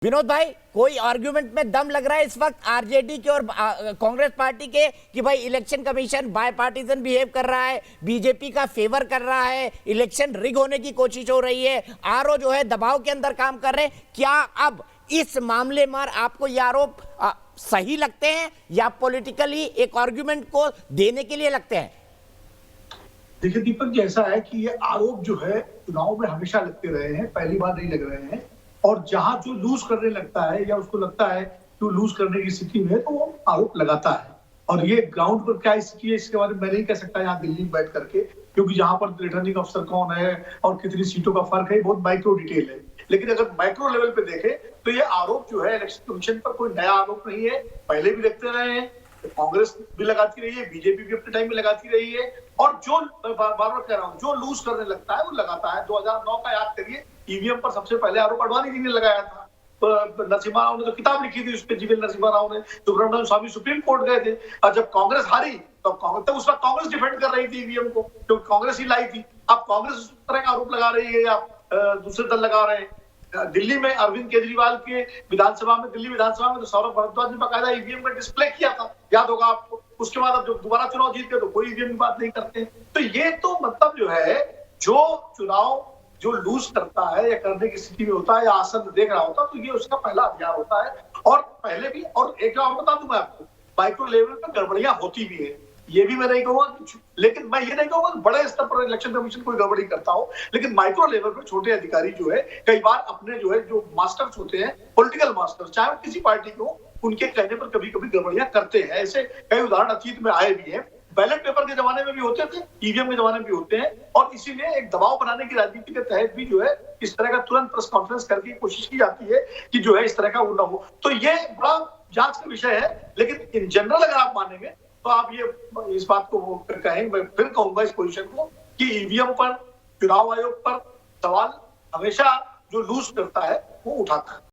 विनोद भाई, कोई आर्गुमेंट में दम लग रहा है इस वक्त आरजेडी के और कांग्रेस पार्टी के कि भाई इलेक्शन कमीशन बायपार्टीजन बिहेव कर रहा है, बीजेपी का फेवर कर रहा है, इलेक्शन रिग होने की कोशिश हो रही है, आरओ जो है दबाव के अंदर काम कर रहे हैं। क्या अब इस मामले में आपको ये आरोप सही लगते हैं या पॉलिटिकली एक आर्गुमेंट को देने के लिए लगते हैं? देखिए दीपक जी, ऐसा है कि ये आरोप जो है चुनाव में हमेशा लगते रहे हैं, पहली बार नहीं लग रहे हैं। और जहां जो लूज करने लगता है या उसको लगता है कि वो लूज करने की स्थिति में है तो वो आरोप लगाता है। और ये ग्राउंड पर क्या स्थिति है इसके बारे में मैं नहीं कह सकता यहाँ दिल्ली में बैठ करके, क्योंकि जहां पर रिटर्निंग अफसर कौन है और कितनी सीटों का फर्क है बहुत माइक्रो डिटेल है। लेकिन अगर माइक्रो लेवल पे देखें तो ये आरोप जो है इलेक्शन कमीशन पर कोई नया आरोप नहीं है, पहले भी लगते रहे हैं। कांग्रेस भी लगाती रही है, बीजेपी भी अपने टाइम में लगाती रही है। और जो बार बार कह रहा हूँ, जो लूज करने लगता है वो लगाता है। 2009 का याद करिए, ईवीएम पर सबसे पहले आरोप अडवाणी जी ने लगाया था। नरसिम्हा राव ने तो किताब लिखी थी, उसपे जीवीएल नरसिम्हा राव ने, सुब्रमण्यम स्वामी सुप्रीम कोर्ट गए थे। और जब कांग्रेस हारी तो उस वक्त कांग्रेस डिफेंड कर रही थी ईवीएम को, क्योंकि कांग्रेस ही लाई थी। अब कांग्रेस उस तरह का आरोप लगा रही है या दूसरे दल लगा रहे हैं। दिल्ली में अरविंद केजरीवाल के विधानसभा में, दिल्ली विधानसभा में तो सौरभ भारद्वाज ने बकायदा ईवीएम का डिस्प्ले किया था, याद होगा आपको। उसके बाद अब जब दोबारा चुनाव जीत गए तो कोई ईवीएम की बात नहीं करते। तो ये तो मतलब जो है, जो चुनाव जो लूज करता है या करने की स्थिति में होता है या आसन देख रहा होता है, तो ये उसका पहला हथियार होता है। और पहले भी, और एक और बता दूं मैं आपको, माइक्रो लेवल पर गड़बड़ियां होती भी है, ये भी मैं नहीं कहूंगा। लेकिन मैं ये नहीं कहूंगा बड़े स्तर पर इलेक्शन कमीशन कोई गड़बड़ी करता हो, लेकिन माइक्रो लेवल पर छोटे अधिकारी जो है कई बार अपने जो है जो मास्टर्स होते हैं, पॉलिटिकल मास्टर्स, चाहे वो किसी पार्टी के हो, उनके कहने पर कभी कभी गड़बड़ियां करते हैं। ऐसे कई उदाहरण अतीत में आए भी हैं। बैलेट पेपर के जमाने में भी होते थे, ईवीएम के जमाने में भी होते हैं। और इसीलिए एक दबाव बनाने की राजनीति के तहत भी जो है इस तरह का तुरंत प्रेस कॉन्फ्रेंस करके कोशिश की जाती है कि जो है इस तरह का वो ना हो। तो ये बड़ा जांच का विषय है। लेकिन इन जनरल अगर आप मानेंगे तो आप ये इस बात को कहें, मैं फिर कहूंगा इस पोजीशन को, कि ईवीएम पर, चुनाव आयोग पर सवाल हमेशा जो लूज करता है वो उठाता है।